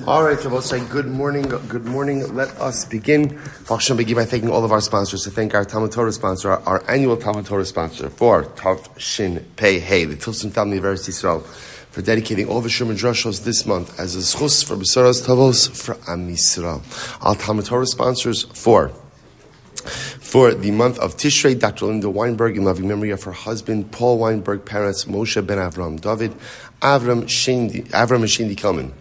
All right, so we'll say good morning. Good morning. Let us begin. I'll begin by thanking all of our sponsors. To thank our TALMUD TORAH sponsor, our annual TALMUD TORAH sponsor for Tav Shin Pei Hey, the Tilson Family of R Yisrael, for dedicating all the shiur drashos this month as a zechus for besuros tovos for Am Yisroel. Our TALMUD TORAH sponsors for the month of Tishrei, Dr. Linda Weinberg, in loving memory of her husband, Paul Weinberg, parents, Moshe ben Avraham, David, Avraham and Shaindy Kelman.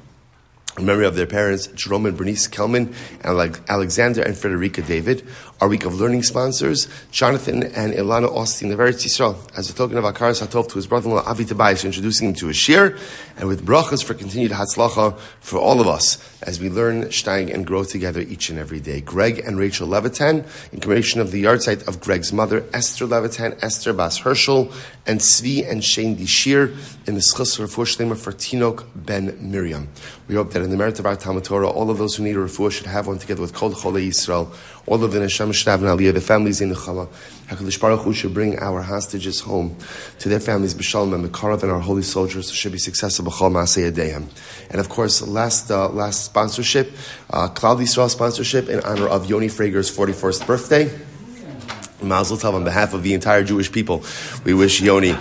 In memory of their parents, Jerome and Bernice Kelman, and Alexander and Friderica David. Our week of learning sponsors, Jonathan and Ilana Austein of R Yisrael, as a token of Hakaras Hatov to his brother-in-law Avi Tobias, introducing him to a shiur, and with brachas for continued hatzlacha for all of us as we learn, steig, and grow together each and every day. Gregg and Rachel Levitan, in commemoration of the yahrzeit of Gregg's mother, Esther Levitan, Esther bas Hershel, and Tzvi and Shaindy Shear, in the zechus refuah shlema for Tinok ben Miriam. We hope that in the merit of our TALMUD TORAH, all of those who need a refuah should have one together with Kol Chol Yisrael. All of the neshama should have an aliyah, the families in the Chala. HaKadosh Baruch Hu should bring our hostages home to their families, b'shalom and b'karav, and our holy soldiers should be successful b'chol ma'aseh yadehem. And of course, last sponsorship, Klal Yisrael sponsorship in honor of Yoni Frager's 41st birthday. Mazel tov, on behalf of the entire Jewish people, we wish Yoni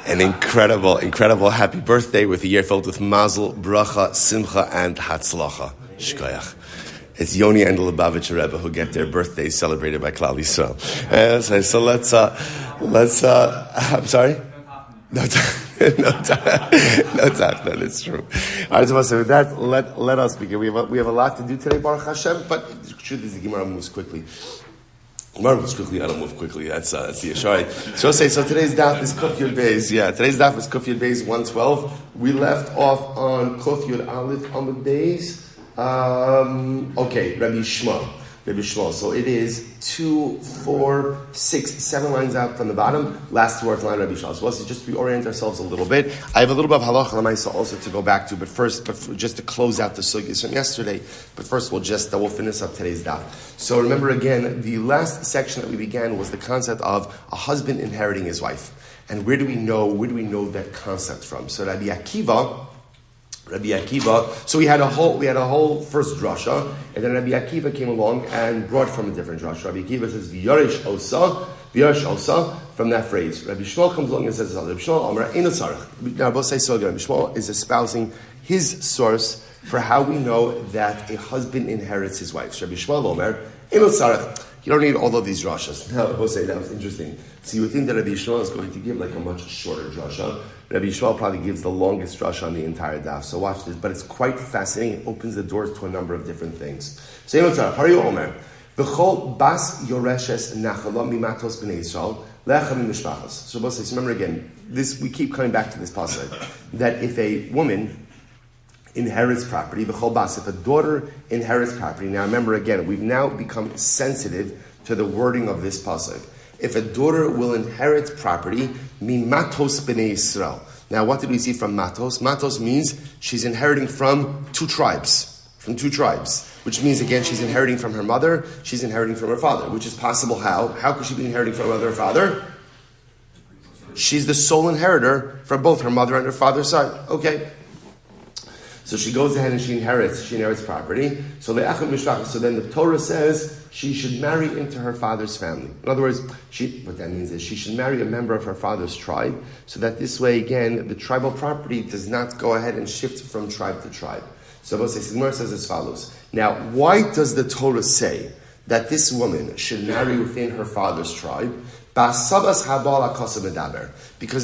an incredible happy birthday with a year filled with mazel, bracha, simcha, and hatzlacha. Shkoyach. It's Yoni and the Lubavitcher Rebbe who get their birthdays celebrated by Klal Yisrael. So let's. I'm sorry. No talk. That is true. All right, so with that, let us begin. We have a lot to do today, Baruch Hashem. But the truth is, the Gemara moves quickly. I don't move quickly. That's the Yeshai. So today's daf is Kuf Yud Beis. Yeah, today's daf is Kuf Yud Beis 112. We left off on Kuf Yud Aleph Amud Beis. Rabbi Shmuel. So it is 2, 4, 6, 7 lines out from the bottom. Last word line, Rabbi Shmuel. So let's just reorient ourselves a little bit. I have a little bit of halacha l'maisa also to go back to, but just to close out the sugyas from yesterday. But first, we'll finish up today's daf. So remember again, the last section that we began was the concept of a husband inheriting his wife, and where do we know that concept from? So Rabbi Akiva. So we had a whole first drasha, and then Rabbi Akiva came along and brought from a different drasha. Rabbi Akiva says v'yarish osa from that phrase. Rabbi Shmuel comes along and says, Rabbi Shmuel Amar Eino Tzarech. Now both say so again. Rabbi Shmuel is espousing his source for how we know that a husband inherits his wife. So Rabbi Shmuel Omer Eino Tzarech. You don't need all of these drashas. Now, we'll say that was interesting. So you would think that Rabbi Shmuel is going to give like a much shorter drasha. Rabbi Shmuel probably gives the longest drasha on the entire daf. So watch this, but it's quite fascinating. It opens the doors to a number of different things. So Hario Omer, V'chol bas yoreshes nachala mimatos b'nei Yisrael lechem mishpachas. So remember again, we keep coming back to this passage that if a woman inherits property, v'chol bas, if a daughter inherits property. Now remember again, we've now become sensitive to the wording of this pasuk. If a daughter will inherit property, mimatos b'nei Yisrael. Now what did we see from matos? Matos means she's inheriting from two tribes, which means again she's inheriting from her mother, she's inheriting from her father, which is possible how? How could she be inheriting from her mother and father? She's the sole inheritor from both her mother and her father's side. Okay. So she goes ahead and she inherits property. So then the Torah says she should marry into her father's family. In other words, what that means is she should marry a member of her father's tribe, so that this way, again, the tribal property does not go ahead and shift from tribe to tribe. So the Gemara says as follows. Now, why does the Torah say that this woman should marry within her father's tribe? Because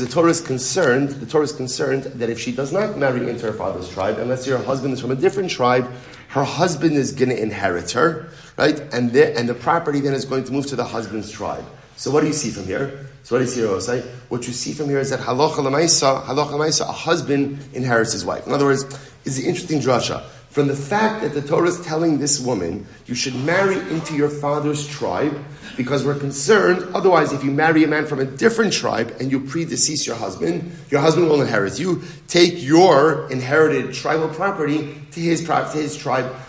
the Torah is concerned that if she does not marry into her father's tribe, and let's say her husband is from a different tribe, her husband is going to inherit her, right? And the property then is going to move to the husband's tribe. So what do you see from here? What you see from here is that halacha l'maisa, a husband inherits his wife. In other words, it's an interesting drasha. From the fact that the Torah is telling this woman, you should marry into your father's tribe, because we're concerned, otherwise if you marry a man from a different tribe and you predecease your husband will inherit you. Take your inherited tribal property to his tribe.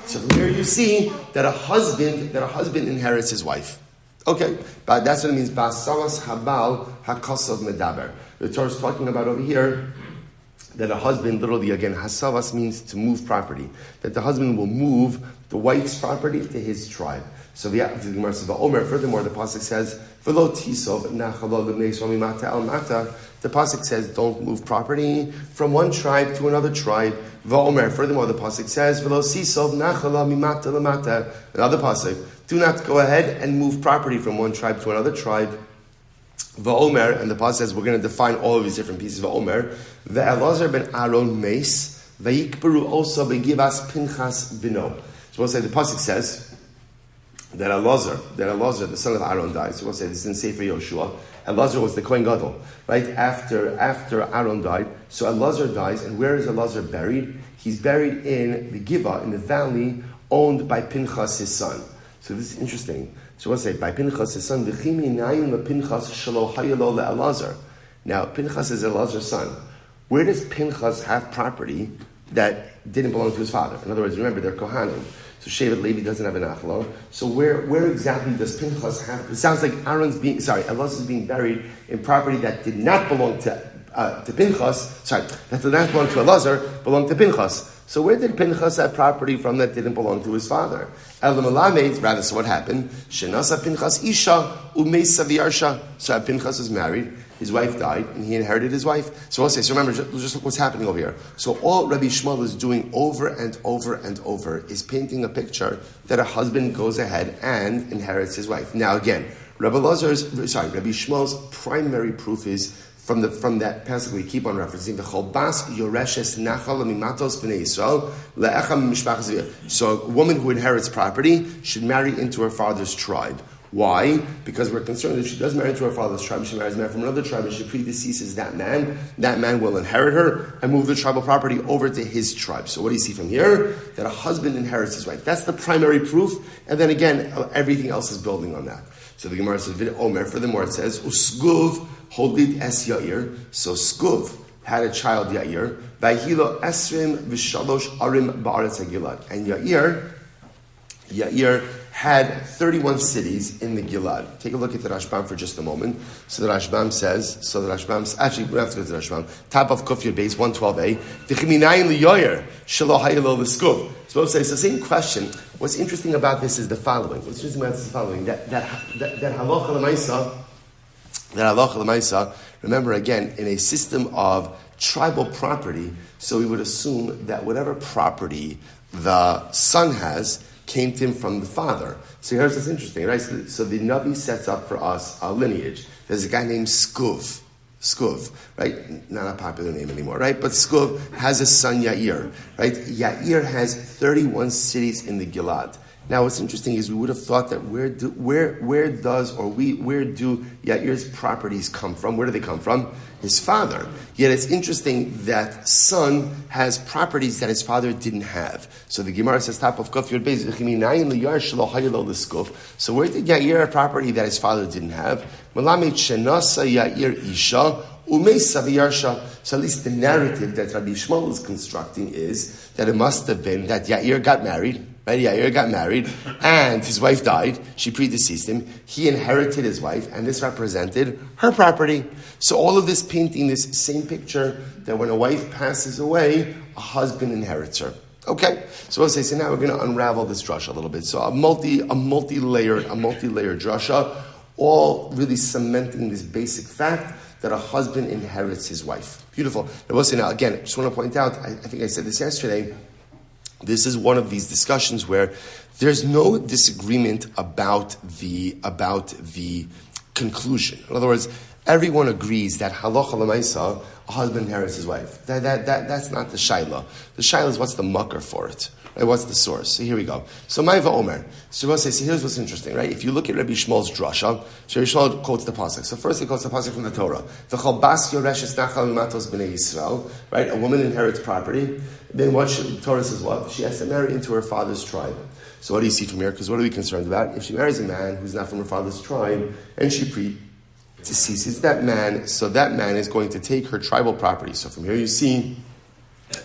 So there you see that a husband inherits his wife. Okay, but that's what it means. Basalas habal hakasav medaber. The Torah is talking about over here that a husband, literally again, hasavas means to move property, that the husband will move the wife's property to his tribe. So the Gemara says, furthermore, the pasuk says, "V'lo tisov nachalo l'bnei Yisrael mimata el mata." The pasuk says, "Don't move property from one tribe to another tribe." Furthermore, the pasuk says, "V'lo sisov nachalo mimata lemata." Another pasuk, "Do not go ahead and move property from one tribe to another tribe." Va'omer, and the pasuk says, we're going to define all of these different pieces. Va'omer, ve'elazar ben Aaron meis, va'yikberu also begivas Pinchas bino. So we'll say the pasuk says that Elazar, the son of Aaron, dies. So we'll say this is in Sefer Yoshua. Elazar was the Kohen Gadol, right? After Aaron died, so Elazar dies, and where is Elazar buried? He's buried in the Giva, in the valley, owned by Pinchas, his son. So this is interesting. So we'll say, by Pinchas, his son, now, Pinchas is Elazar's son. Where does Pinchas have property that didn't belong to his father? In other words, remember, they're Kohanim. So Shevet Levi doesn't have an achlo. So where exactly does Pinchas have? It sounds like Elazar is being buried in property that did not belong to Pinchas. That did not belong to Elazar, belonged to Pinchas. So where did Pinchas have property from that didn't belong to his father? Rather, so what happened? Shenasa Pinchas Isha Umeisa V'Yarsha. So Pinchas was married, his wife died, and he inherited his wife. So we'll say, so remember, just look what's happening over here. So all Rabbi Shmuel is doing over and over and over is painting a picture that a husband goes ahead and inherits his wife. Now again, Rabbi Shmuel's primary proof is from that passage we keep on referencing, the Cholbas Yoreshes Nachal Mimatos Bnei Yisrael Le'echam Mishpachas V'Yah. So a woman who inherits property should marry into her father's tribe. Why? Because we're concerned that if she does marry into her father's tribe, she marries a man from another tribe, and she predeceases that man will inherit her and move the tribal property over to his tribe. So what do you see from here? That a husband inherits his wife. That's the primary proof, and then again, everything else is building on that. So the Gemara says, furthermore it says, Usguv Holid es Yair. So Skuv had a child, Yair. Vayhilo Esrim V'Shalosh Arim Ba'aretz HaGilad. And Yair had 31 cities in the Gilad. Take a look at the Rashbam for just a moment. So the Rashbam says, actually, we don't have to go to the Rashbam. Top of Kuf Yud Beis 112a. V'chiminayin liYair Shelo Hayilo L'Skuv. So it's the same question. What's interesting about this is the following. That halacha l'maisa, remember again, in a system of tribal property, so we would assume that whatever property the son has came to him from the father. So here's what's interesting, right? So the Navi sets up for us a lineage. There's a guy named Skuv, right? Not a popular name anymore, right? But Skuv has a son, Yair, right? Yair has 31 cities in the Gilad. Now, what's interesting is we would have thought that where do Yair's properties come from? Where do they come from? His father. Yet it's interesting that son has properties that his father didn't have. So the Gemara says, top of Kuf Yud Beis, so where did Yair have property that his father didn't have? So at least the narrative that Rabbi Shmuel is constructing is that it must have been that Yair got married. Right, Yair got married, and his wife died. She predeceased him. He inherited his wife, and this represented her property. So all of this painting this same picture that when a wife passes away, a husband inherits her. Okay, so we'll say, so now we're going to unravel this drasha a little bit. So a multi-layered drasha, all really cementing this basic fact that a husband inherits his wife. Beautiful. Now we'll say, now again, I just want to point out, I think I said this yesterday, this is one of these discussions where there's no disagreement about the conclusion. In other words, everyone agrees that halacha l'maisa, a husband inherits his wife. That's not the shaila. The shaila is what's the mucker for it. Right? What's the source? So here we go. So Maiva Omer. So we'll say, so here's what's interesting, right? If you look at Rabbi Shmuel's drasha, so Rabbi Shmuel quotes the pasuk. So first he quotes the pasuk from the Torah. V'chol bas yoreshes nachal matos b'nei Yisrael. Right? A woman inherits property. Then the Torah says what? She has to marry into her father's tribe. So what do you see from here? Because what are we concerned about? If she marries a man who's not from her father's tribe, and she predeceases that man, so that man is going to take her tribal property. So from here you see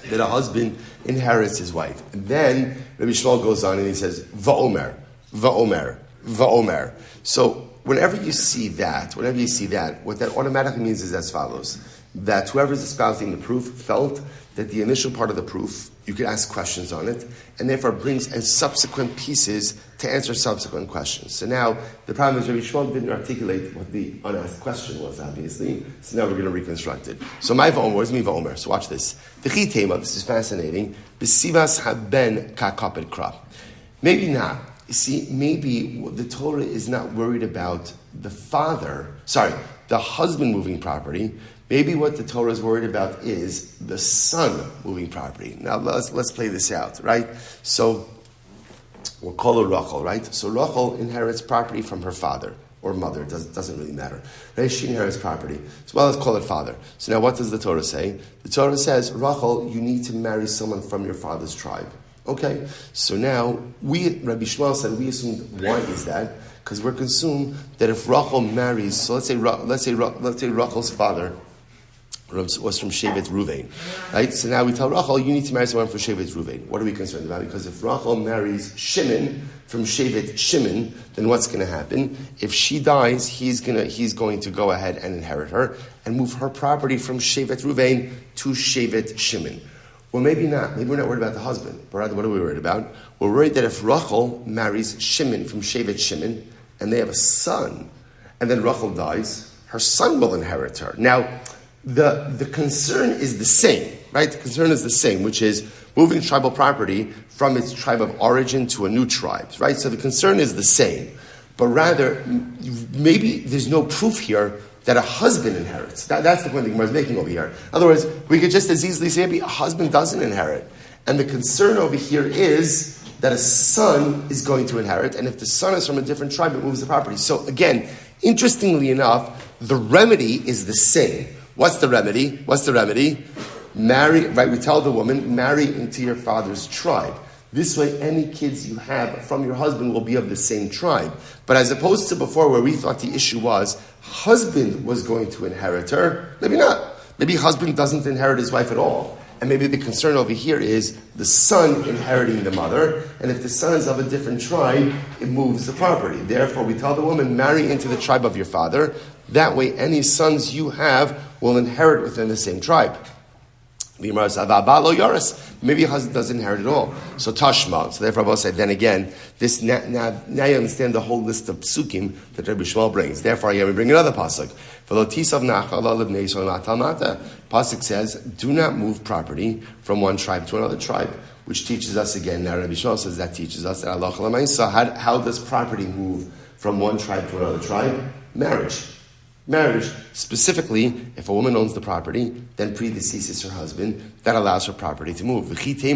that a husband inherits his wife. And then Rabbi Shmuel goes on and he says, Va'omer, Va'omer, Va'omer. So whenever you see that, what that automatically means is as follows. that whoever is espousing the proof felt that the initial part of the proof, you could ask questions on it, and therefore brings in subsequent pieces to answer subsequent questions. So now, the problem is Rabbi Shmuel didn't articulate what the unasked question was, obviously, so now we're going to reconstruct it. So my va'omer, where's me va'omer? So watch this. V'chi tema, this is fascinating, b'sivas haben ka'kapet krah. Maybe not. You see, maybe the Torah is not worried about the husband moving property. Maybe what the Torah is worried about is the son moving property. Now let's play this out, right? So we'll call her Rachel, right? So Rachel inherits property from her father or mother. Doesn't really matter, right? She inherits property. So let's call it father. So now what does the Torah say? The Torah says, Rachel, you need to marry someone from your father's tribe. Okay, so now Rabbi Shmuel said, we assumed, why is that? Because we're consumed that if Rachel marries, so let's say Rachel's father was from Shevet Ruvain, right? So now we tell Rachel, you need to marry someone from Shevet Ruvain. What are we concerned about? Because if Rachel marries Shimon from Shevet Shimon, then what's going to happen? If she dies, he's going to go ahead and inherit her and move her property from Shevet Ruvain to Shevet Shimon. Well, maybe not. Maybe we're not worried about the husband. But rather, what are we worried about? We're worried that if Rachel marries Shimon from Shevet Shimon, and they have a son, and then Rachel dies, her son will inherit her. Now, the concern is the same, right? The concern is the same, which is moving tribal property from its tribe of origin to a new tribe, right? So the concern is the same. But rather, maybe there's no proof here that a husband inherits. That's the point the Gemara is making over here. In other words, we could just as easily say maybe a husband doesn't inherit. And the concern over here is that a son is going to inherit, and if the son is from a different tribe, it moves the property. So again, interestingly enough, the remedy is the same. What's the remedy? Marry, right? We tell the woman, marry into your father's tribe. This way, any kids you have from your husband will be of the same tribe. But as opposed to before, where we thought the issue was husband was going to inherit her, maybe not. Maybe husband doesn't inherit his wife at all. And maybe the concern over here is the son inheriting the mother. And if the son is of a different tribe, it moves the property. Therefore, we tell the woman, marry into the tribe of your father. That way, any sons you have will inherit within the same tribe. Maybe a husband doesn't inherit at all. So Tashma. So therefore, I will say, then again, this now you understand the whole list of psukim that Rabbi Shmuel brings. Therefore, again, we bring another pasuk. Pasuk says, do not move property from one tribe to another tribe, which teaches us again. Now Rabbi Shmuel says that teaches us that Allah. How does property move from one tribe to another tribe? Marriage, specifically, if a woman owns the property, then predeceases her husband, that allows her property to move. Maybe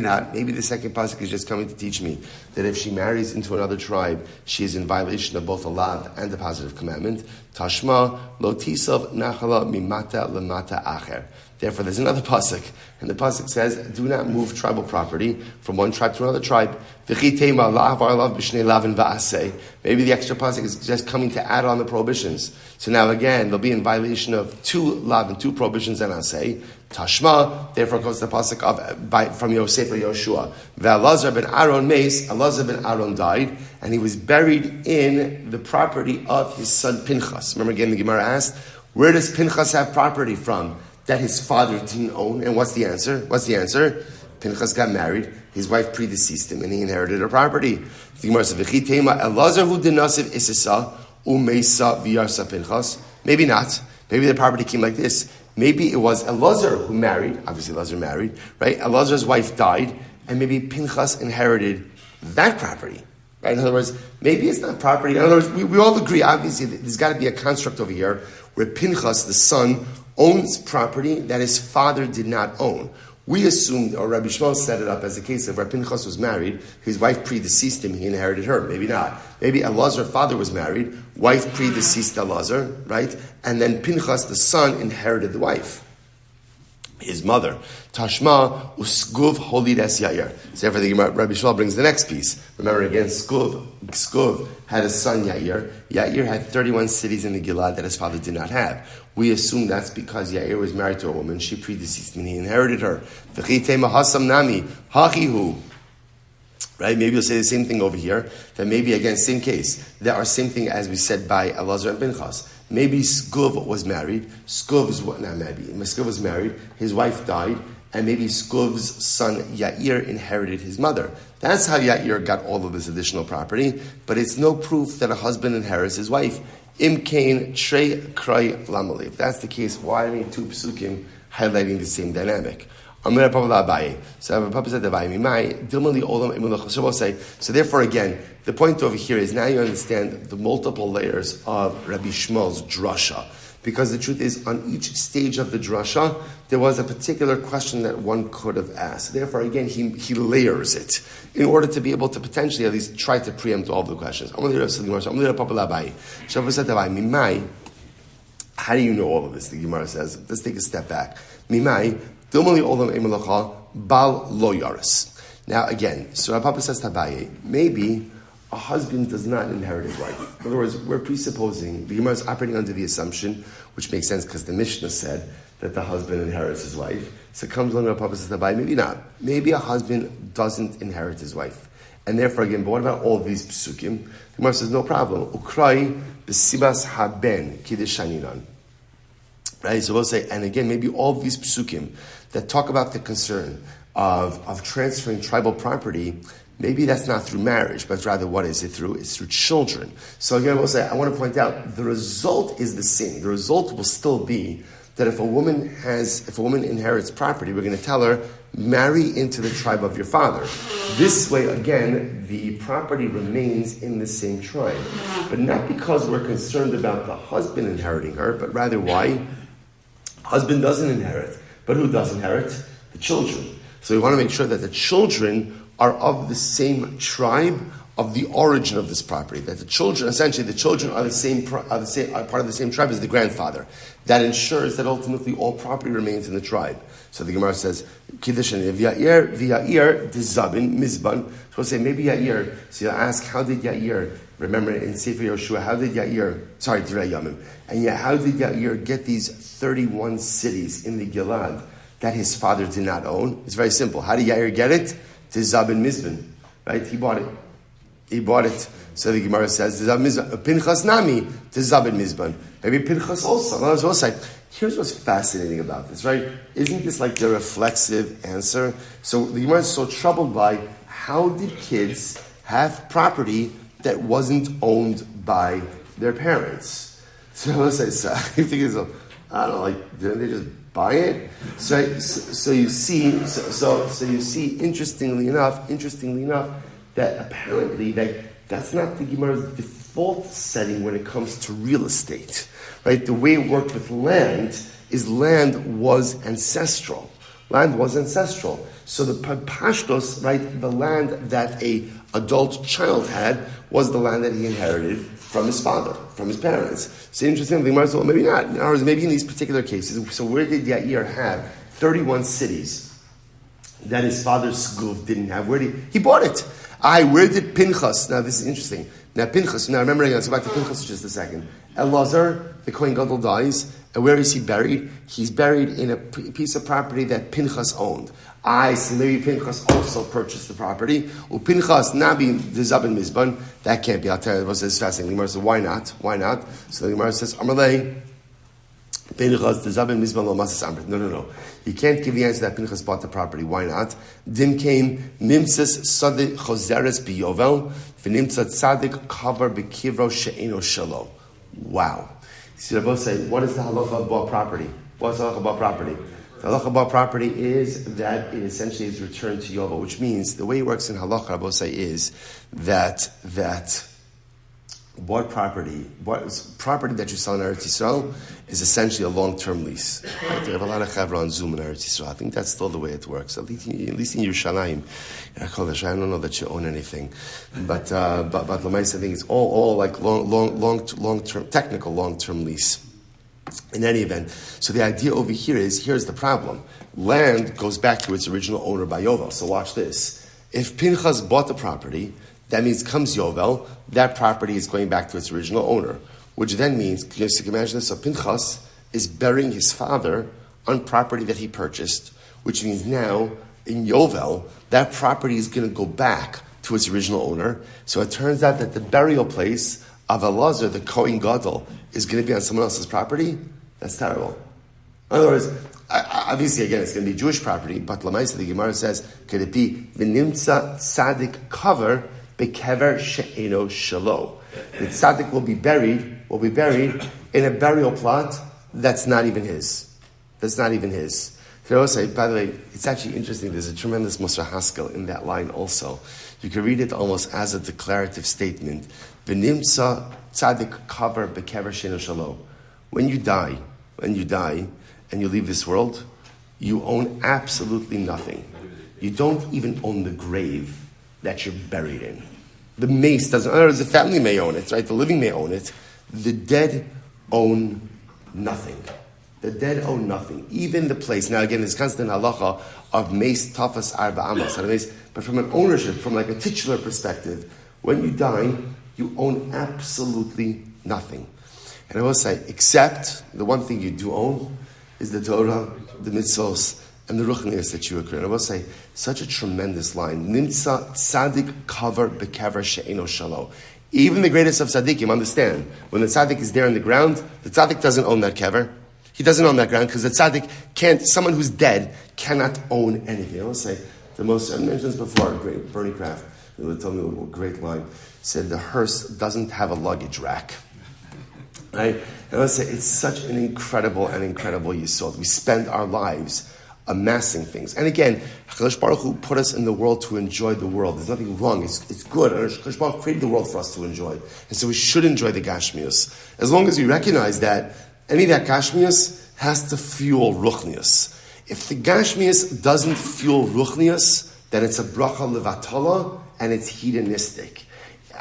not. Maybe the second pasuk is just coming to teach me that if she marries into another tribe, she is in violation of both a lav and the positive commandment. Tashma lo tisav nachala mimata lemata acher. Therefore, there's another pasuk, and the pasuk says, "Do not move tribal property from one tribe to another tribe." Maybe the extra pasuk is just coming to add on the prohibitions. So now again, they'll be in violation of two lav and two prohibitions, and I'll say Tashma. Therefore, goes the pasuk from Yosef or Yoshua. Ve'Elazar ben Aaron meis. Elazar ben Aaron died, and he was buried in the property of his son Pinchas. Remember again, the Gemara asked, where does Pinchas have property from that his father didn't own? And what's the answer? Pinchas got married, his wife predeceased him, and he inherited her property. The Gemara says, Elazar hu denasiv isisa umeisa v'yarsa Pinchas. Maybe not. Maybe the property came like this. Maybe it was Elazar who married. Obviously, Elazar married, right? Elazar's wife died, and maybe Pinchas inherited that property. Right? In other words, maybe it's not property. In other words, we all agree, obviously, that there's got to be a construct over here where Pinchas, the son, owns property that his father did not own. We assumed, or Rabbi Shmuel set it up as a case of where Pinchas was married, his wife predeceased him, he inherited her. Maybe not. Maybe Elazar's father was married, wife predeceased Elazar, right? And then Pinchas, the son, inherited the wife, his mother. Tashma uskuv holides yair. So therefore, Rabbi Shmuel brings the next piece. Remember again, Skuv had a son Yair. Yair had 31 cities in the Gilad that his father did not have. We assume that's because Yair was married to a woman. She predeceased him and he inherited her. Right? Maybe you'll say the same thing over here. That maybe, again, same case. There are same thing as we said by Elazar and Pinchas. maybe Skuv was married. Skuv was married. His wife died, and maybe Skuv's son Yair inherited his mother. That's how Yair got all of this additional property. But it's no proof that a husband inherits his wife. Im kain trei krai lamali. If that's the case, why are two psukim highlighting the same dynamic? So therefore, again, the point over here is now you understand the multiple layers of Rabbi Shmuel's drasha. Because the truth is, on each stage of the drasha, there was a particular question that one could have asked. Therefore, again, he layers it in order to be able to potentially at least try to preempt all the questions. How do you know all of this? The Gemara says, let's take a step back. Now again, so Papa says Tabaye, maybe a husband does not inherit his wife. In other words, we're presupposing, the Gemara is operating under the assumption, which makes sense because the Mishnah said that the husband inherits his wife. So it comes along, Papa says Tabaye, maybe not. Maybe a husband doesn't inherit his wife. And therefore again, but what about all these psukim? The Gemara says, no problem. Ukrai besibas haben kiddushaninan. Right, so we'll say, and again, maybe all these psukim that talk about the concern of transferring tribal property, maybe that's not through marriage, but rather what is it through? It's through children. So again, we'll say, I want to point out, the result is the same. The result will still be that if a woman inherits property, we're going to tell her, marry into the tribe of your father. This way, again, the property remains in the same tribe. But not because we're concerned about the husband inheriting her, but rather why? Husband doesn't inherit. But who does inherit? The children. So we want to make sure that the children are of the same tribe of the origin of this property. That the children are part of the same tribe as the grandfather. That ensures that ultimately all property remains in the tribe. So the Gemara says, Kiddushin, if Yair dizabin mizban. So we'll say, maybe Yair. So you'll ask, how did Yair, remember in Sefer Yoshua, how did Yair get these 31 cities in the Gilad that his father did not own? It's very simple. How did Yair get it? Dizabin mizban. Right? He bought it. So the Gemara says, Pinchas nami, Dizabin mizban. Maybe Pinchas also. Here's what's fascinating about this, right? Isn't this like the reflexive answer? So the Gemara is so troubled by how did kids have property that wasn't owned by their parents? So let's say, you think it's I don't know, like, didn't they just buy it? So you see, interestingly enough, that apparently that's not the Gemara's default setting when it comes to real estate. Right? The way it worked with land is land was ancestral. So the pashtos, right, the land that a adult child had was the land that he inherited from his father, from his parents. So interesting, the Gemara said, well, maybe not. Or maybe in these particular cases. So where did Yair have 31 cities that his father's Skuv didn't have? He bought it. Where did Pinchas? Now this is interesting. Now remember, let's go back to Pinchas for just a second. Elazar, the Kohen Gadol, dies, and where is he buried? He's buried in a piece of property that Pinchas owned. So maybe Pinchas also purchased the property. Pinchas nabi dezabin mizban. That can't be. I'll tell you. It was fascinating. The Gemara says, why not? So the Gemara says, Amalei. Pinchas dezabin mizban lo masas amrit. No. You can't give the answer that Pinchas bought the property. Why not? Dim came nimtzas sadik chozeres biyovel v'nimtzat sadik kavar bekivro she'eno shelo. Wow. See, Rabbi say, what is the halacha about property? What's the halacha about property? The halacha about property is that it essentially is returned to Yovel, which means the way it works in halacha, Rabbi say, is that property that you sell in Eretz Yisrael is essentially a long-term lease. Right? They have a lot of chavra on Zoom in Eretz Yisrael. I think that's still the way it works. At least in Yerushalayim, I don't know that you own anything, but Lamaisa, I think it's all like long-term, technical long-term lease. In any event, so the idea over here is, here's the problem. Land goes back to its original owner by Yovel. So watch this. If Pinchas bought the property, that means comes Yovel, that property is going back to its original owner. Which then means, you can imagine this, so Pinchas is burying his father on property that he purchased, which means now, in Yovel, that property is going to go back to its original owner. So it turns out that the burial place Avalazar, the Kohen Gadol, is going to be on someone else's property, that's terrible. In other words, obviously, again, it's going to be Jewish property, but Lamaisa, the Gemara says, could it be V'nimtza tzadik cover bekever she'eno shelo? The tzadik will be buried in a burial plot that's not even his. That's not even his. So I will say, by the way, it's actually interesting. There's a tremendous Musar Haskell in that line also. You can read it almost as a declarative statement. V'nimtza tzadik cover bekever she'eno shelo. When you die, and you leave this world, you own absolutely nothing. You don't even own the grave that you're buried in. The mace doesn't, in other words, the family may own it, right? The living may own it. The dead own nothing. The dead own nothing. Even the place. Now again, there's constant halacha of mace tafas arba amos, but from an ownership, from like a titular perspective, when you die, you own absolutely nothing. And I will say, except the one thing you do own is the Torah, the mitzvos, and the ruchnius that you occur. And I will say, such a tremendous line. Nimtza tzadik cover bekever she'eno shalo. Even the greatest of tzaddikim understand, when the tzaddik is there in the ground, the tzaddik doesn't own that kever. He doesn't own that ground because the tzaddik can't, someone who's dead cannot own anything. I will say, the most, I mentioned this before, great Bernie Kraft, he would tell me a great line, said the hearse doesn't have a luggage rack. Right? And let's say it's such an incredible yisod. We spend our lives amassing things. And again, HaKadosh Baruch Hu put us in the world to enjoy the world. There's nothing wrong. It's good. And HaKadosh Baruch Hu created the world for us to enjoy. And so we should enjoy the Gashmius. As long as we recognize that any of that Gashmius has to fuel Ruchnius. If the Gashmius doesn't fuel Ruchnius, then it's a bracha levatala and it's hedonistic.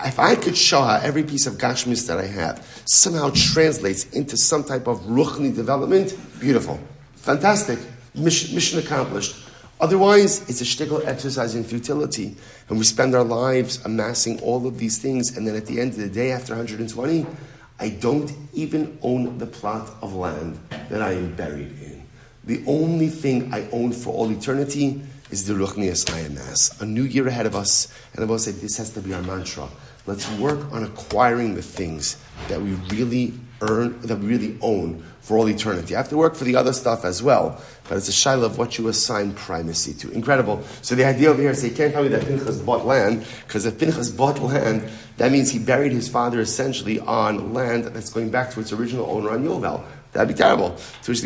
If I could show how every piece of Gashmis that I have somehow translates into some type of Ruchni development, beautiful. Fantastic. Mission accomplished. Otherwise, it's a shtickle exercise in futility. And we spend our lives amassing all of these things, and then at the end of the day, after 120, I don't even own the plot of land that I am buried in. The only thing I own for all eternity is the Ruchnius I amass. A new year ahead of us, and I will say this has to be our mantra. Let's work on acquiring the things that we really earn, that we really own for all eternity. I have to work for the other stuff as well, but it's a shaila of what you assign primacy to. Incredible. So the idea over here is, you can't tell me that Pinchas bought land, because if Pinchas bought land, that means he buried his father essentially on land that's going back to its original owner on Yovel. That'd be terrible. So it's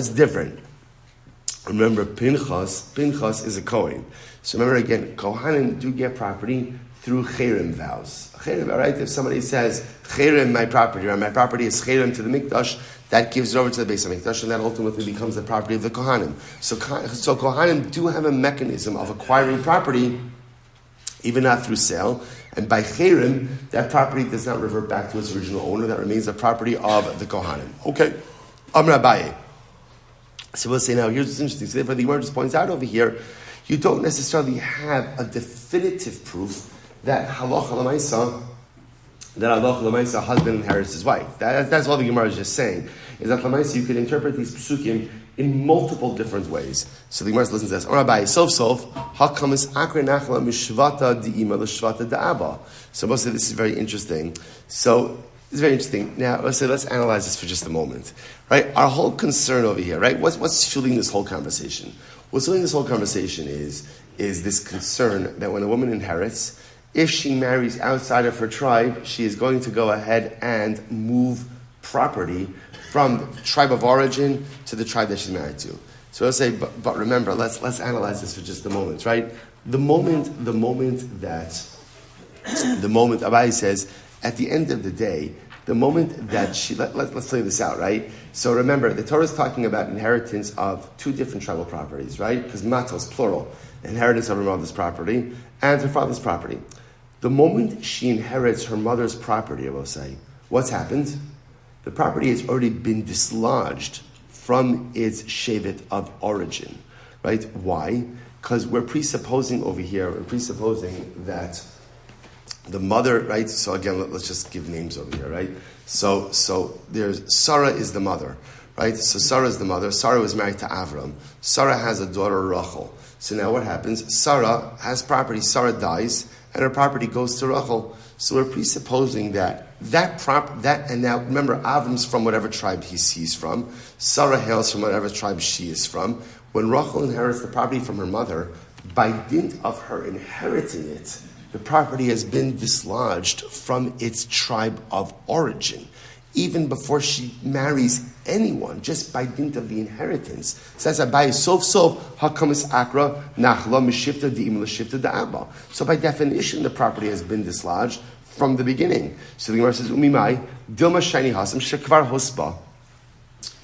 different. Remember, Pinchas is a Kohen. So remember again, Kohanim do get property through Cherem vows. Cherem, all right? If somebody says, Cherem, my property, or my property is Cherem to the Mikdash, that gives it over to the base of Mikdash, and that ultimately becomes the property of the Kohanim. So Kohanim do have a mechanism of acquiring property, even not through sale. And by Cherem, that property does not revert back to its original owner. That remains the property of the Kohanim. Okay. Amrabaye. So we'll say now, here's what's interesting. So therefore, the Gemara just points out over here, you don't necessarily have a definitive proof that halacha l'maisa, husband inherits his wife. That's all the Gemara is just saying. Is that l'maisa, you can interpret these psukim in multiple different ways. So the Gemara listens to this. Rabbi, sof, hakamas akre nachla mishvata di'ima l'shvata da'aba. So most of this is very interesting. So it's very interesting. Now, let's analyze this for just a moment. Right? Our whole concern over here, right? What's fueling this whole conversation? What's fueling this whole conversation is this concern that when a woman inherits, if she marries outside of her tribe, she is going to go ahead and move property from the tribe of origin to the tribe that she's married to. So I'll say, but remember, let's analyze this for just a moment, right? The moment Abai says, at the end of the day, the moment that she, let's play this out, right? So remember, the Torah is talking about inheritance of two different tribal properties, right? Because matos, plural, inheritance of her mother's property and her father's property. The moment she inherits her mother's property, I will say, what's happened? The property has already been dislodged from its shevet of origin, right? Why? Because we're presupposing over here, that the mother, right? So again, let's just give names over here, right? So there's Sarah is the mother, right? So Sarah is the mother. Sarah was married to Avraham. Sarah has a daughter, Rachel. So now what happens? Sarah has property. Sarah dies, and her property goes to Rachel. So we're presupposing and now remember, Avram's from whatever tribe he's from. Sarah hails from whatever tribe she is from. When Rachel inherits the property from her mother, by dint of her inheriting it, the property has been dislodged from its tribe of origin, even before she marries anyone, just by dint of the inheritance. Says Abai, sof hakamas akra nachla mishifta di'im l'shifta da'aba. So by definition, the property has been dislodged from the beginning. So the Gemara says, Umimai, dilma shiny hasam shekvar hosba.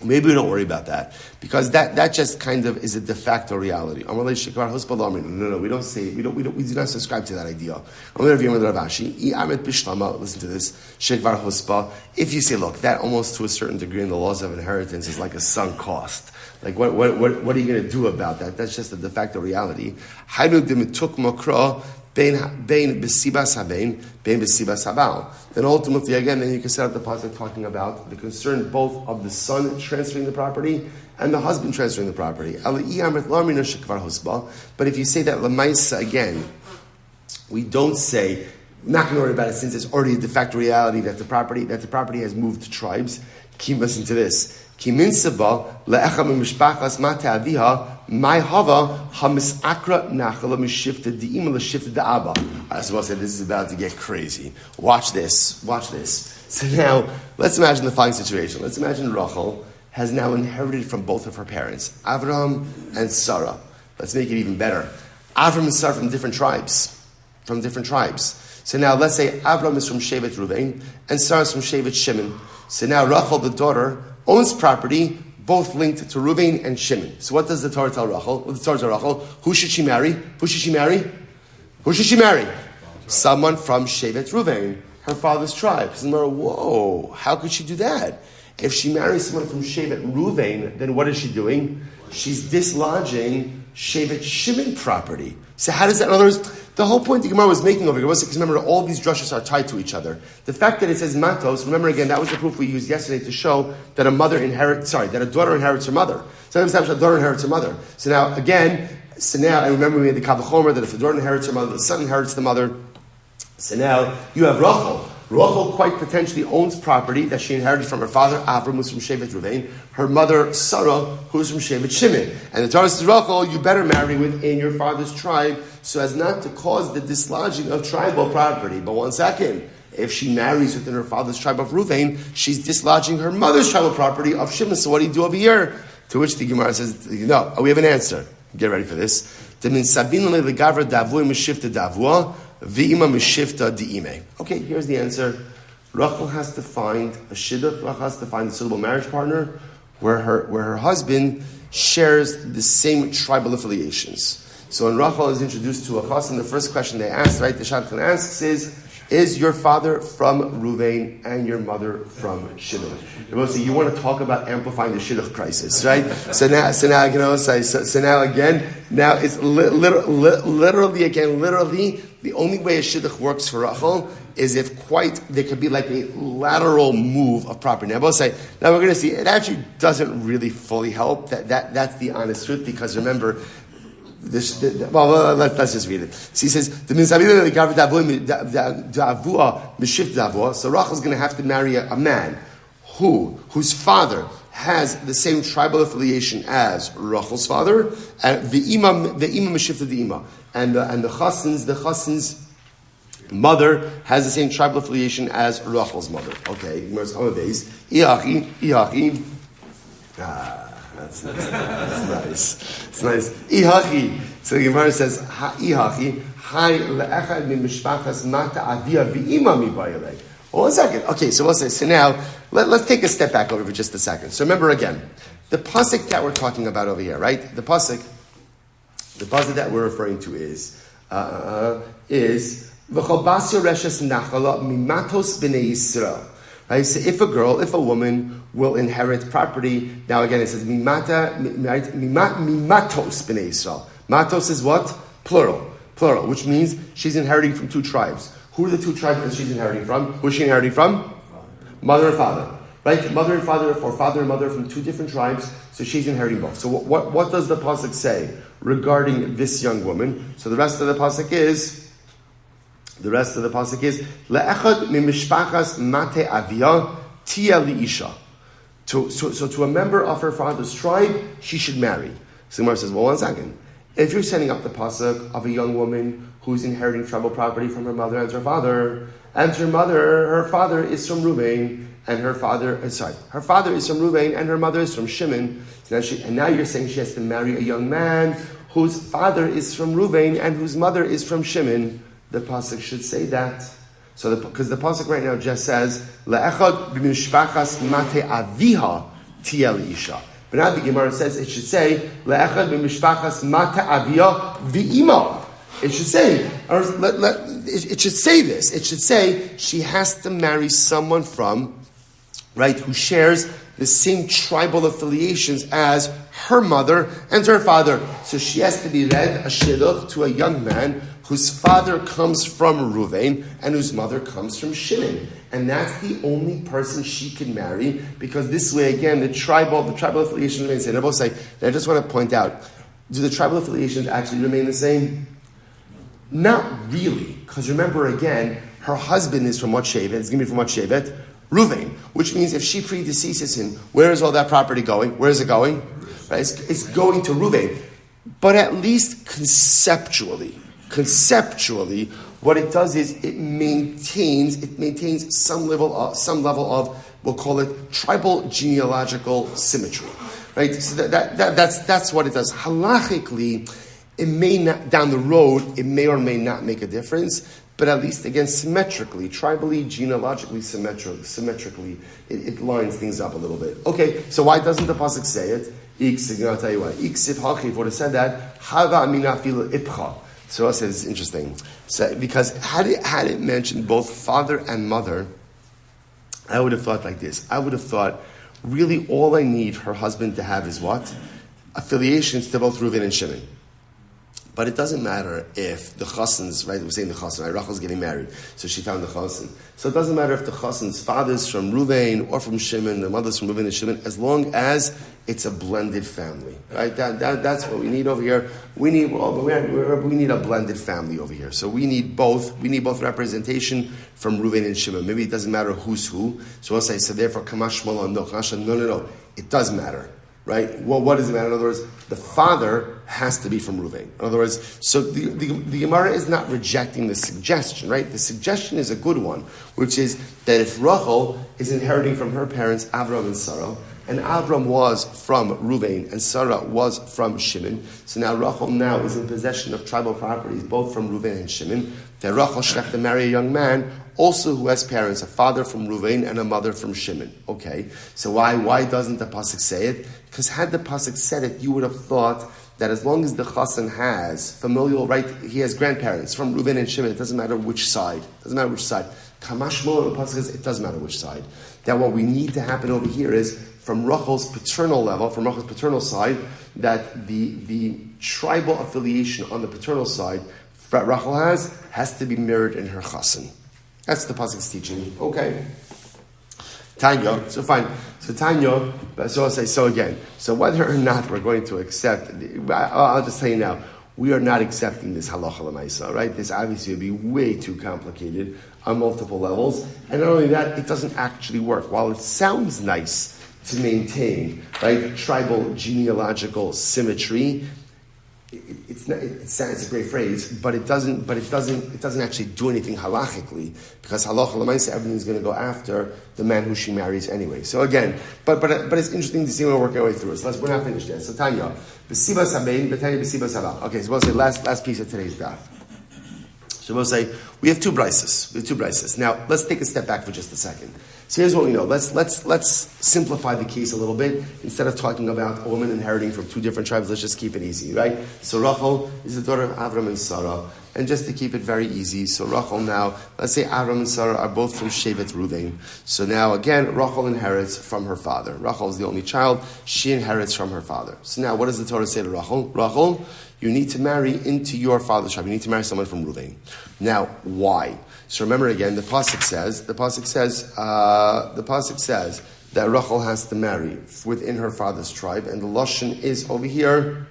Maybe we don't worry about that, because that just kind of is a de facto reality. No, we don't say, we do not subscribe to that idea. Listen to this. If you say, look, that almost to a certain degree in the laws of inheritance is like a sunk cost. Like, what are you going to do about that? That's just a de facto reality. Then ultimately, again, then you can set up the pasuk talking about the concern both of the son transferring the property and the husband transferring the property. But if you say that lemaisa again, we don't say, not going to worry about it since it's already a de facto reality that the property has moved to tribes. Listen to this. My hava hamisakra nachala mishifta di'ima l'shifta da'aba. I suppose that this is about to get crazy. Watch this. So now, let's imagine the following situation. Let's imagine Rachel has now inherited from both of her parents, Avraham and Sarah. Let's make it even better. Avraham and Sarah from different tribes. So now, let's say Avraham is from Shevet Ruvain and Sarah is from Shevet Shimon. So now Rachel, the daughter, owns property both linked to Ruvain and Shimon. So what does the Torah tell Rachel? Who should she marry? Someone from Shevet Ruvain, her father's tribe. So whoa, how could she do that? If she marries someone from Shevet Ruvain, then what is she doing? She's dislodging Shevet Shimon property. So how does that, in other words, the whole point the Gemara was making over here was because remember, all these drushes are tied to each other. The fact that it says matos, remember again, that was the proof we used yesterday to show that a daughter inherits her mother. Sometimes a daughter inherits her mother. So now, I remember we had the Kavachomer that if the daughter inherits her mother, the son inherits the mother. So now, you have Rachel. Rachel quite potentially owns property that she inherited from her father, Avraham, who's from Shevet Ruvain, her mother, Sarah, who's from Shevet Shimon. And the Torah says, Rachel, you better marry within your father's tribe so as not to cause the dislodging of tribal property. But one second, if she marries within her father's tribe of Ruvain, she's dislodging her mother's tribal property of Shimon. So what do you do over here? To which the Gemara says, no, we have an answer. Get ready for this. Okay, here's the answer. Rachel has to find a shidduch. Rachel has to find a suitable marriage partner where her husband shares the same tribal affiliations. So when Rachel is introduced to a chassan, the first question they ask, right, the shadchan asks is your father from Ruvain and your mother from Shimon? You want to talk about amplifying the shidduch crisis, right? So now it's literally the only way a shidduch works for Rachel is if there could be like a lateral move of property. Now we're going to see it actually doesn't really fully help. That's the honest truth, because remember. Let's just read it. So he says, so Rachel's going to have to marry a man whose father has the same tribal affiliation as Rachel's father, and the chassan's mother has the same tribal affiliation as Rachel's mother. Okay, That's nice. It's nice. Ihachi. So the Gemara says, Ihachi, Hai le'echad min mishpachas mata avia v'ima mi bayalei. Well, 1 second. Okay, so we'll say, so now, let's take a step back over for just a second. So remember again, the pasuk that we're talking about over here, right? The pasuk that we're referring to is V'chol basya reshes nachala mimatos b'nei Yisrael. Right? So if a woman will inherit property, now again it says mimatos b'nei Yisrael. Matos is what? Plural, which means she's inheriting from two tribes. Who are the two tribes that she's inheriting from? Who is she inheriting from? Mother and father. right? Mother and father, or father and mother from two different tribes, so she's inheriting both. So what does the pasuk say regarding this young woman? So the rest of the pasuk is le'echad mimishpachas mate avia tia liisha. So to a member of her father's tribe, she should marry. So the Gemara says, well, one second. If you're setting up the pasuk of a young woman who's inheriting tribal property from her mother and her father, her father is from Reuben, and her father is from Reuben, and her mother is from Shimon. And now you're saying she has to marry a young man whose father is from Reuben and whose mother is from Shimon. The pasuk should say that. So because the pasuk right now just says le'echad b'mishpachas mate aviha tia liisha. But now the Gemara says it should say le'echad b'mishpachas mate avia v'ima. It should say, it should say this. It should say she has to marry someone from, right, who shares the same tribal affiliations as her mother and her father. So she has to be read a shidduch to a young man whose father comes from Reuven and whose mother comes from Shimon. And that's the only person she can marry, because this way, again, the tribal affiliations remain the same. I just want to point out, do the tribal affiliations actually remain the same? Not really, because remember again, her husband is from what shevet? It's going to be from what shevet? Reuven, which means if she predeceases him, where is all that property going? Where is it going? Right? It's going to Reuven. But at least conceptually, what it does is it maintains some level of we'll call it tribal genealogical symmetry, right? So that's what it does. Halachically, it may not, down the road, it may or may not make a difference, but at least, again, symmetrically, tribally, genealogically, symmetrically, it lines things up a little bit. Okay, so why doesn't the pasuk say it? I'll tell you why. If would have said that, hava amina fila ipcha. So I said it's interesting. So, because had it mentioned both father and mother, I would have thought like this. I would have thought, really all I need her husband to have is what? Affiliations to both Reuven and Shimon. But it doesn't matter if the chassan's, right, we're saying the chassan, right, Rachel's getting married, so she found the chassan. So it doesn't matter if the chassan's father's from Reuven or from Shimon, the mother's from Reuven and Shimon, as long as it's a blended family, right? That's what we need over here. We need a blended family over here. So we need both representation from Reuven and Shimon. Maybe it doesn't matter who's who. So I'll say, so therefore, kamash malon, no. It does matter. Right? Well, what does it matter? In other words, the father has to be from Reuven. In other words, so the Gemara is not rejecting the suggestion, right? The suggestion is a good one, which is that if Rachel is inheriting from her parents Avraham and Sarah, and Avraham was from Reuven and Sarah was from Shimon, so now Rachel now is in possession of tribal properties, both from Reuven and Shimon, that Rachel should have to marry a young man also who has parents, a father from Reuven and a mother from Shimon. Okay, so why doesn't the pasuk say it? Because had the pasuk said it, you would have thought that as long as the chassan has familial, right, he has grandparents from Reuven and Shimon, it doesn't matter which side. Kamash Mo, the pasuk says it doesn't matter which side. That what we need to happen over here is from Rachel's paternal level, from Rachel's paternal side, that the tribal affiliation on the paternal side that Rachel has to be mirrored in her chassan. That's the pasuk's teaching. Okay. Tanya, so fine. So Tanya, so I'll say, so again, so whether or not we're going to accept, I'll just tell you now, we are not accepting this halacha l'maisa, right? This obviously would be way too complicated on multiple levels. And not only that, it doesn't actually work. While it sounds nice to maintain, right, tribal genealogical symmetry, it's a great phrase, but it doesn't actually do anything halachically, because halacha l'maisa, everything's going to go after the man who she marries anyway. So again, but it's interesting to see when we're working our way through it. So we're not finished yet. So Tanya, b'sibas habein, b'tanya b'sibas haba. Okay, so we'll say last piece of today's daf. So we'll say we have two brises. Now let's take a step back for just a second. So here's what we know. Let's simplify the case a little bit. Instead of talking about a woman inheriting from two different tribes, let's just keep it easy, right? So Rachel is the daughter of Avraham and Sarah. And just to keep it very easy, so Rachel now, let's say Avraham and Sarah are both from Shevet Reuven. So now again, Rachel inherits from her father. Rachel is the only child. She inherits from her father. So now what does the Torah say to Rachel? Rachel, you need to marry into your father's tribe. You need to marry someone from Reuven. Now, why? So remember again, the pasuk says, that Rachel has to marry within her father's tribe, and the lashon is over here.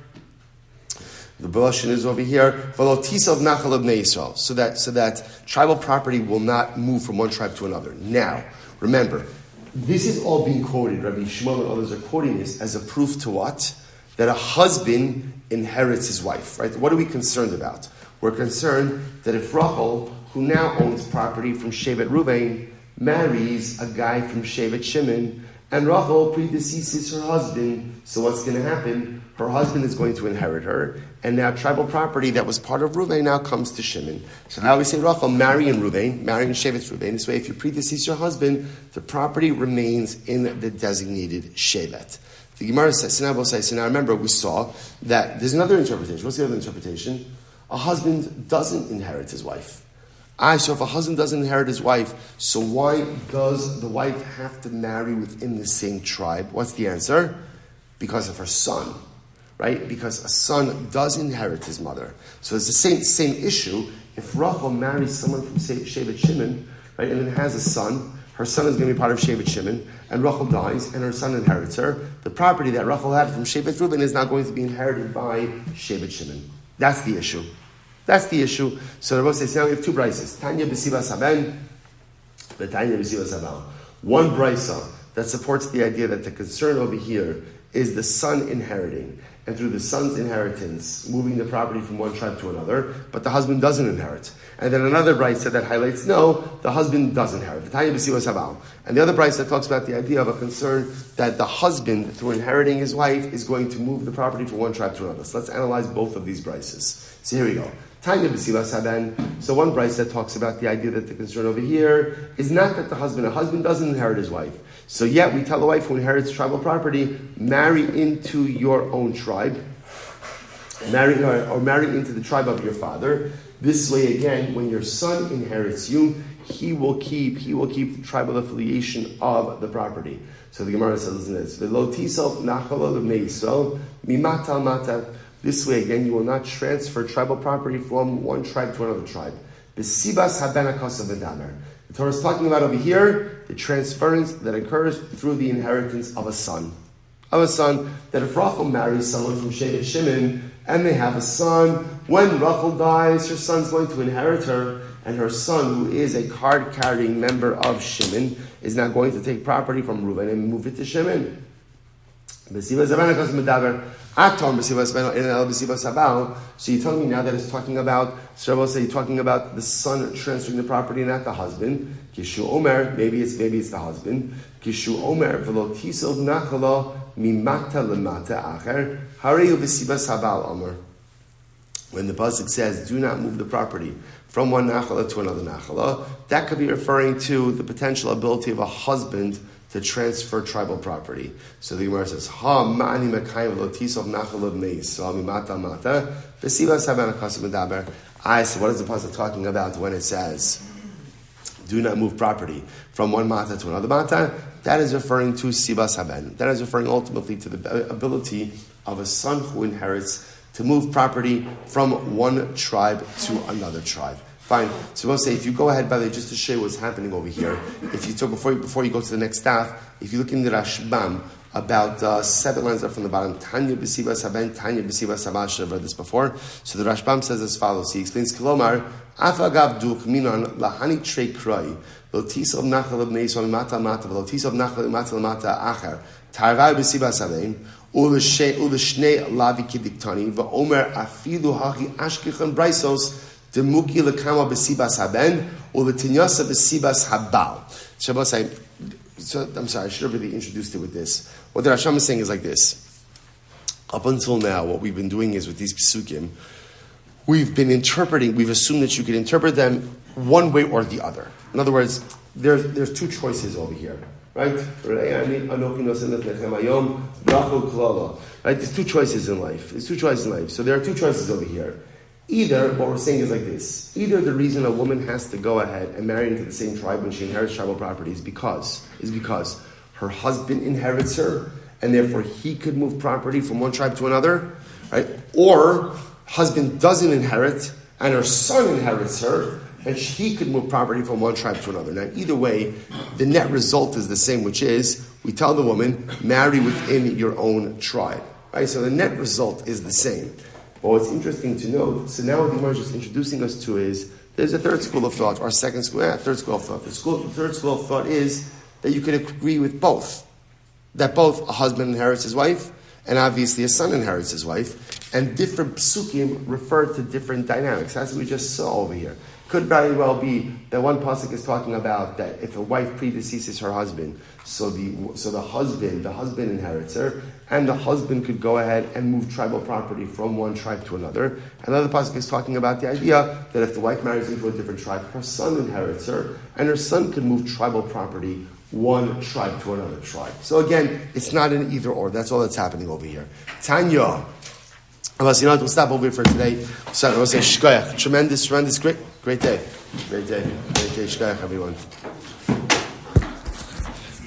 The lashon is over here. V'lo tisav nachal of Bnei Yisrael, so that tribal property will not move from one tribe to another. Now, remember, this is all being quoted. Rabbi Shmuel and others are quoting this as a proof to what? That a husband inherits his wife. Right? What are we concerned about? We're concerned that if Rachel, who now owns property from Shevet Ruvain, marries a guy from Shevet Shimon, and Rachel predeceases her husband, so what's going to happen? Her husband is going to inherit her, and now tribal property that was part of Ruvain now comes to Shimon. So now we say Rachel, marry in Ruvain, marry in Shevet Ruvain. This way, if you predecease your husband, the property remains in the designated Shevet. The Gemara says, so now remember, we saw that there's another interpretation. What's the other interpretation? A husband doesn't inherit his wife. So if a husband doesn't inherit his wife, so why does the wife have to marry within the same tribe? What's the answer? Because of her son, right? Because a son does inherit his mother. So it's the same issue. If Rachel marries someone from Shevet Shimon, right, and then has a son, her son is going to be part of Shevet Shimon, and Rachel dies, and her son inherits her. The property that Rachel had from Shevet Reuben is now going to be inherited by Shevet Shimon. That's the issue. That's the issue. So the Rabbi says, now we have two brises. Tanya b'sivas haben, the Tanya b'sivas habal. One brisa that supports the idea that the concern over here is the son inheriting, and through the son's inheritance, moving the property from one tribe to another, but the husband doesn't inherit. And then another brisa that highlights, no, the husband does inherit. The Tanya b'sivas habal. And the other brisa talks about the idea of a concern that the husband, through inheriting his wife, is going to move the property from one tribe to another. So let's analyze both of these brises. So here we go. Tanya b'sivas haben. So one brisa that talks about the idea that the concern over here is not that a husband doesn't inherit his wife. So yet we tell the wife who inherits tribal property, marry into your own tribe, marry into the tribe of your father. This way again, when your son inherits you, he will keep the tribal affiliation of the property. So the Gemara says this: V'lo tisal nachalo l'bnei Yisrael mimata mata. This way, again, you will not transfer tribal property from one tribe to another tribe. Besibas haben hakasav v'damer. The Torah is talking about over here the transference that occurs through the inheritance of a son. That if Rachel marries someone from Shevet Shimon and they have a son, when Rachel dies, her son's going to inherit her, and her son, who is a card-carrying member of Shimon, is now going to take property from Reuben and move it to Shimon. So you're telling me now that it's talking about, so you're talking about the son transferring the property and not the husband. Kishu Omer, maybe it's the husband. Kishu Omer, v'lo tisov nachalo mimata lemata acher, hareyu b'sibas habal Omer. When the pasuk says, do not move the property from one nachala to another nachala, that could be referring to the potential ability of a husband to transfer tribal property. So the Gemara says, "Ha ma'ani mekayim lo tisov nachal b'nei Yisrael mimata mata v'sivas haben hakasav v'daber." So what is the pasuk talking about when it says, "Do not move property from one mata to another mata"? That is referring to sibas haben. That is referring ultimately to the ability of a son who inherits to move property from one tribe to another tribe. Fine. So we'll say, if you go ahead, by the way, just to show you what's happening over here, if you talk before you go to the next staff, if you look in the Rashbam, about 7 lines up from the bottom, Tanya b'sivas haben, Tanya b'sivas habal. Should have read this before. So the Rashbam says as follows. He explains, Kilomar, Afagav duk minon lahani trei kroi, lo tisov nachal b'nei Yisrael mata mata, lo tisov nachal mata mata acher, tarvai b'sivas haben, ul'shnei lavi kidiktani, v'omer afilu hachi ashkichan braisos, Demuki lekama b'sibas haben or l'tinyasa b'sibas habal. So I'm sorry, I should have really introduced it with this. What the Rasham is saying is like this. Up until now, what we've been doing is with these psukim, we've assumed that you can interpret them one way or the other. In other words, there's two choices over here. Right? Right? There's two choices in life. So there are two choices over here. Either, what we're saying is like this. Either the reason a woman has to go ahead and marry into the same tribe when she inherits tribal property is because her husband inherits her, and therefore he could move property from one tribe to another, right? Or husband doesn't inherit, and her son inherits her, and he could move property from one tribe to another. Now, either way, the net result is the same, which is we tell the woman, marry within your own tribe. Right? So the net result is the same. But what's interesting to note, so now what the Gemara is just introducing us to is, there's a third school of thought, or third school of thought. The third school of thought is that you can agree with both. That both a husband inherits his wife, and obviously a son inherits his wife, and different psukim refer to different dynamics, as we just saw over here. Could very well be that one pasuk is talking about that if a wife predeceases her husband, so the husband inherits her, and the husband could go ahead and move tribal property from one tribe to another. Another pasuk is talking about the idea that if the wife marries into a different tribe, her son inherits her, and her son could move tribal property one tribe to another tribe. So again, it's not an either or. That's all that's happening over here. Tanya. Unless you know, we'll stop over here for today. So we'll say shkoyach. Tremendous, great day. Shkoyach, everyone.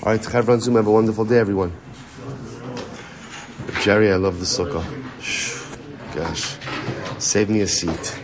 All right, Chevron Zoom, have a wonderful day, everyone. Jerry, I love the sukkah. Gosh, save me a seat.